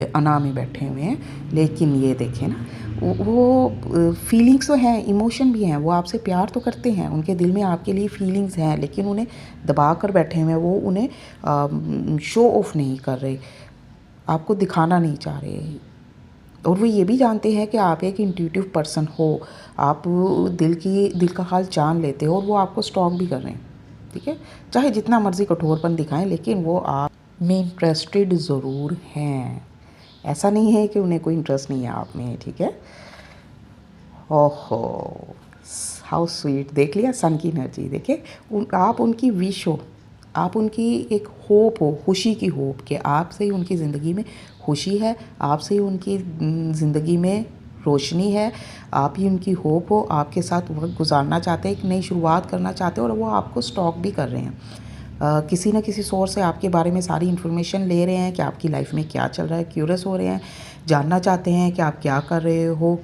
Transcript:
अना में बैठे हुए हैं, लेकिन ये देखें ना, वो फीलिंग्स तो हैं, इमोशन भी हैं, वो आपसे प्यार तो करते हैं, उनके दिल में आपके लिए फीलिंग्स हैं, लेकिन उन्हें दबा कर बैठे हुए हैं, वो उन्हें शो ऑफ नहीं कर रहे, आपको दिखाना नहीं चाह रहे। और वो ये भी जानते हैं कि आप एक इंट्यूटिव पर्सन हो, आप दिल का हाल जान लेते हो, और वो आपको स्टॉक भी कर रहे हैं, ठीक है। चाहे जितना मर्ज़ी कठोरपन दिखाएं, लेकिन वो आप में इंटरेस्टेड ज़रूर हैं। ऐसा नहीं है कि उन्हें कोई इंटरेस्ट नहीं है आप में, ठीक है। ओहो, हाउ स्वीट, देख लिया सन की एनर्जी, देखे आप उनकी विश हो, आप उनकी एक होप हो, खुशी की होप, कि आपसे ही उनकी ज़िंदगी में खुशी है, आपसे ही उनकी ज़िंदगी में रोशनी है, आप ही उनकी होप हो, आपके साथ वक्त गुजारना चाहते हैं, एक नई शुरुआत करना चाहते हैं, और वो आपको स्टॉक भी कर रहे हैं। किसी न किसी सोर्स से आपके बारे में सारी इन्फॉर्मेशन ले रहे हैं कि आपकी लाइफ में क्या चल रहा है, क्यूरियस हो रहे हैं, जानना चाहते हैं कि आप क्या कर रहे हो।